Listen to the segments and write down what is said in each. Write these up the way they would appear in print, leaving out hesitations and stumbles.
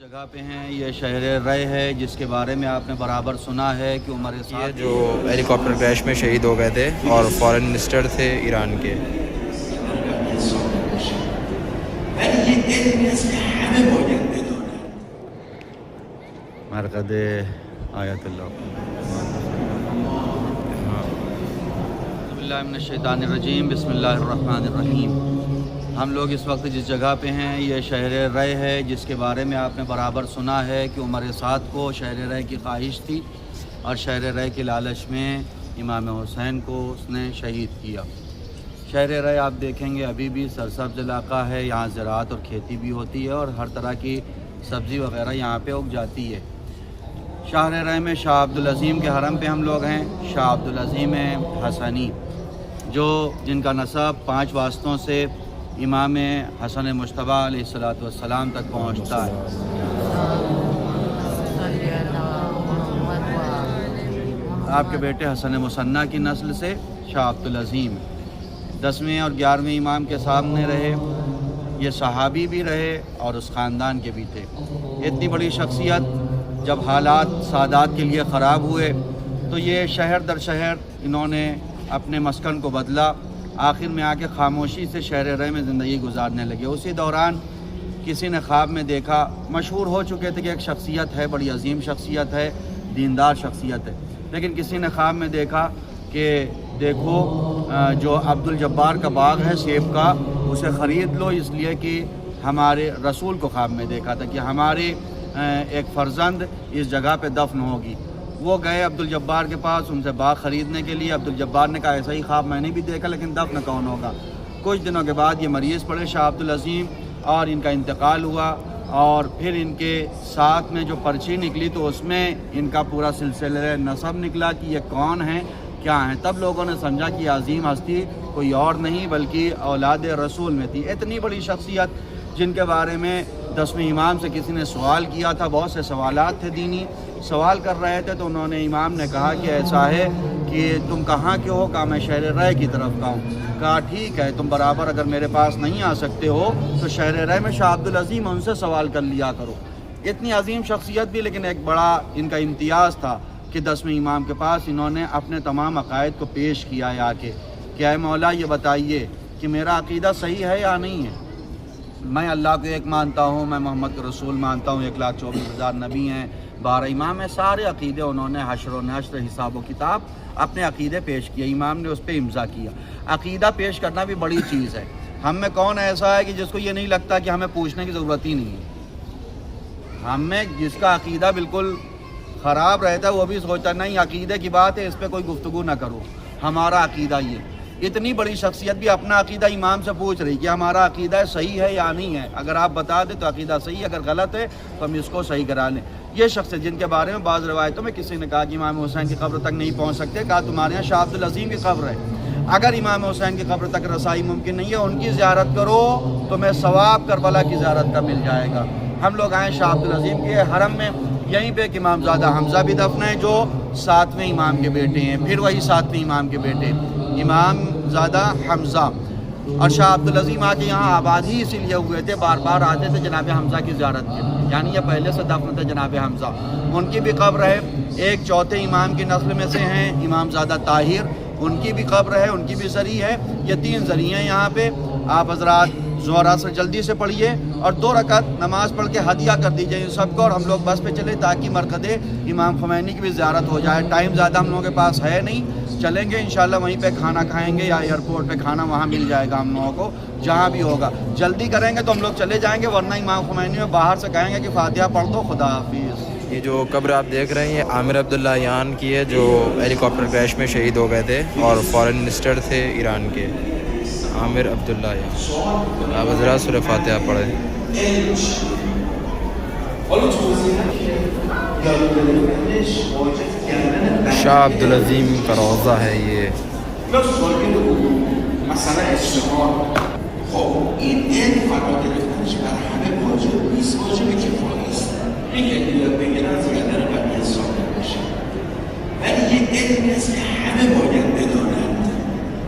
جگہ پہ ہیں یہ شہر رے ہے جس کے بارے میں آپ نے برابر سنا ہے کہ عمر سعد جو ہیلی کاپٹر کریش میں شہید ہو گئے تھے اور فارن منسٹر تھے ایران کے. مرقد آیت اللہ. بسم اللہ من الشیطان الرجیم. بسم اللہ الرحمن الرحیم. ہم لوگ اس وقت جس جگہ پہ ہیں یہ شہر رے ہے جس کے بارے میں آپ نے برابر سنا ہے کہ عمر سعد کو شہر رے کی خواہش تھی اور شہر رے کے لالچ میں امام حسین کو اس نے شہید کیا. شہر رے آپ دیکھیں گے ابھی بھی سرسبز علاقہ ہے. یہاں زراعت اور کھیتی بھی ہوتی ہے اور ہر طرح کی سبزی وغیرہ یہاں پہ اگ جاتی ہے. شہر رے میں شاہ عبدالعظیم کے حرم پہ ہم لوگ ہیں. شاہ عبدالعظیم حسنی جن کا نسب 5 واسطوں سے امام حسن مجتبیٰ علیہ السلام تک پہنچتا ہے. آپ کے بیٹے حسن مصنع کی نسل سے شاہ عبدالعظیم 10ویں اور 11ویں امام کے سامنے رہے. یہ صحابی بھی رہے اور اس خاندان کے بھی تھے. اتنی بڑی شخصیت جب حالات سادات کے لیے خراب ہوئے تو یہ شہر در شہر انہوں نے اپنے مسکن کو بدلا. آخر میں آ کے خاموشی سے شہر رے میں زندگی گزارنے لگے. اسی دوران کسی نے خواب میں دیکھا، مشہور ہو چکے تھے کہ ایک شخصیت ہے، بڑی عظیم شخصیت ہے، دیندار شخصیت ہے، لیکن کسی نے خواب میں دیکھا کہ دیکھو جو عبدالجبار کا باغ ہے سیب کا اسے خرید لو، اس لیے کہ ہمارے رسول کو خواب میں دیکھا تھا کہ ہمارے ایک فرزند اس جگہ پہ دفن ہوگی. وہ گئے عبدالجبار کے پاس ان سے باغ خریدنے کے لیے. عبدالجبار نے کہا ایسا ہی خواب میں نے بھی دیکھا لیکن دفن کون ہوگا. کچھ دنوں کے بعد یہ مریض پڑے شاہ عبدالعظیم اور ان کا انتقال ہوا اور پھر ان کے ساتھ میں جو پرچی نکلی تو اس میں ان کا پورا سلسلہ نسب نکلا کہ یہ کون ہیں کیا ہیں. تب لوگوں نے سمجھا کہ عظیم ہستی کوئی اور نہیں بلکہ اولاد رسول میں تھی. اتنی بڑی شخصیت جن کے بارے میں 10ویں امام سے کسی نے سوال کیا تھا. بہت سے سوالات تھے دینی، سوال کر رہے تھے تو انہوں نے امام نے کہا کہ ایسا ہے کہ تم کہاں کے ہو؟ کہا میں شہر رے کی طرف کا ہوں. کہا ٹھیک ہے، تم برابر اگر میرے پاس نہیں آ سکتے ہو تو شہر رے میں شاہ عبدالعظیم ان سے سوال کر لیا کرو. اتنی عظیم شخصیت بھی، لیکن ایک بڑا ان کا امتیاز تھا کہ 10ویں امام کے پاس انہوں نے اپنے تمام عقائد کو پیش کیا ہے آ کے کہ اے مولا یہ بتائیے کہ میرا عقیدہ صحیح ہے یا نہیں ہے. میں اللہ کو ایک مانتا ہوں، میں محمد کو رسول مانتا ہوں، 1,24,000 نبی ہیں، 12 امام ہیں. سارے عقیدے انہوں نے حشر و نشر حساب و کتاب اپنے عقیدے پیش کیے. امام نے اس پہ امضا کیا. عقیدہ پیش کرنا بھی بڑی چیز ہے. ہم میں کون ایسا ہے کہ جس کو یہ نہیں لگتا کہ ہمیں پوچھنے کی ضرورت ہی نہیں ہے؟ ہم میں جس کا عقیدہ بالکل خراب رہتا ہے وہ بھی سوچتا نہیں عقیدے کی بات ہے اس پہ کوئی گفتگو نہ کرو، ہمارا عقیدہ یہ. اتنی بڑی شخصیت بھی اپنا عقیدہ امام سے پوچھ رہی کہ ہمارا عقیدہ صحیح ہے یا نہیں ہے. اگر آپ بتا دیں تو عقیدہ صحیح ہے، اگر غلط ہے تو ہم اس کو صحیح کرا لیں. یہ شخص جن کے بارے میں بعض روایتوں میں کسی نے کہا کہ امام حسین کی قبر تک نہیں پہنچ سکتے. کہا تمہارے یہاں شاہ عبدالعظیم کی قبر ہے، اگر امام حسین کی قبر تک رسائی ممکن نہیں ہے ان کی زیارت کرو تو میں ثواب کربلا کی زیارت کا مل جائے گا. ہم لوگ آئے شاہ عبدالعظیم کے حرم میں. یہیں پہ ایک امام زادہ حمزہ بھی دفن ہے جو 7ویں امام کے بیٹے ہیں. پھر وہی 7ویں امام کے بیٹے امام زادہ حمزہ. اور شاہ عبدالعظیم آ کے یہاں آباد ہی اسی لیے ہوئے تھے، بار بار آتے تھے جناب حمزہ کی زیارت کے، یعنی یہ پہلے سے دفن تھے جناب حمزہ. ان کی بھی قبر ہے. ایک 4تھے امام کی نسل میں سے ہیں امام زادہ طاہر، ان کی بھی قبر ہے، ان کی بھی زری ہے. یہ 3 زری ہیں یہاں پہ. آپ حضرات ظہر عصر جلدی سے پڑھیے اور 2 رکعت نماز پڑھ کے ہدیہ کر دیجیے ان سب کو. اور ہم لوگ بس پہ چلے تاکہ مرقد امام خمینی کی بھی زیارت ہو جائے. ٹائم زیادہ ہم لوگوں کے پاس ہے نہیں، چلیں گے انشاءاللہ وہیں پہ کھانا کھائیں گے یا ایئرپورٹ پہ کھانا وہاں مل جائے گا ہم لوگوں کو، جہاں بھی ہوگا. جلدی کریں گے تو ہم لوگ چلے جائیں گے، ورنہ امام خمینی میں باہر سے کہیں گے کہ فاتحہ پڑھ دو، خدا حافظ. یہ جو قبر آپ دیکھ رہے ہیں یہ عامر عبداللہ یان کی ہے جو ہیلی کاپٹر کریش میں شہید ہو گئے تھے اور فارن منسٹر تھے ایران کے. عامر عبداللہ یان. آپ حضرات سورہ فاتحہ پڑھیں. شاہ عبدالعظیم کا روضہ ہے یہ. مثلا استقامت خب این فرا گرفتنش بر همه واجب نیست، واجب کفایی است. میگه یاد بگیرن زیاده رو باید انسان بشه، ولی یه علمی است که همه باید بدانند.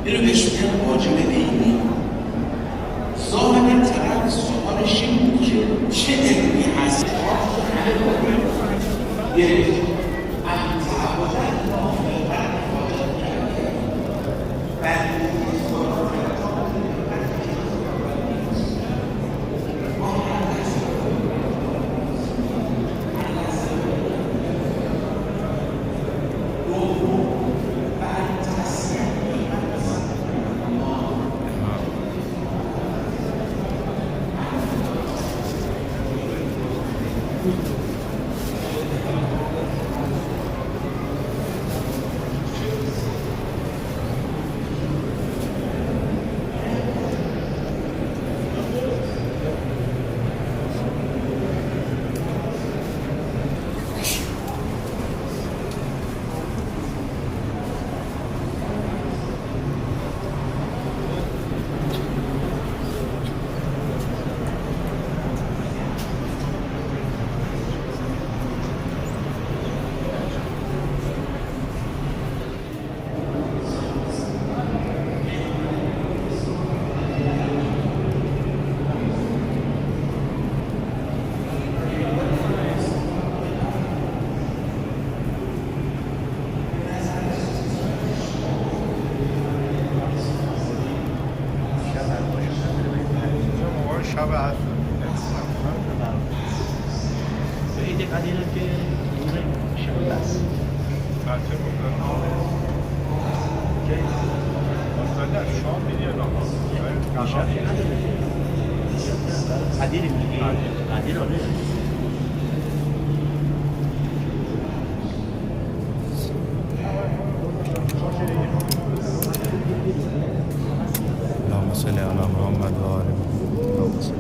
اینو بهش میگن واجب دینی. ظاهرا طرف سوالش این بود که چه علمی هست. اللهم صل على محمد وآل محمد.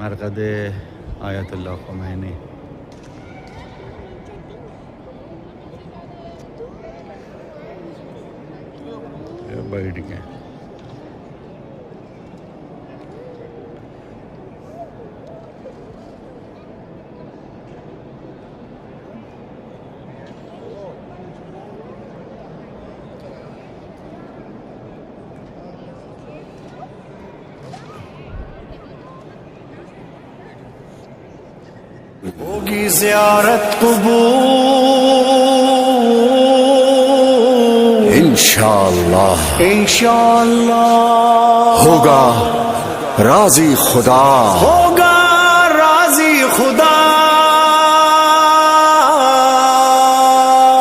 مرقد آیت اللہ خمینی. بیٹھ گئے. ہوگی زیارت قبول انشاءاللہ ہوگا راضی خدا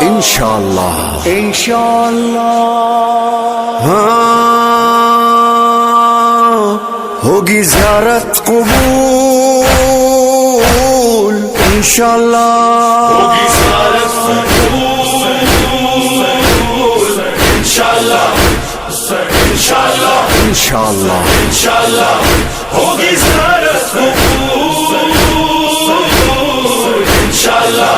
انشاءاللہ ہاں ہوگی زیارت قبول انشاءاللہ ہوگی زیارت قبول انشاءاللہ انشاءاللہ ہوگی زیارت قبول انشاءاللہ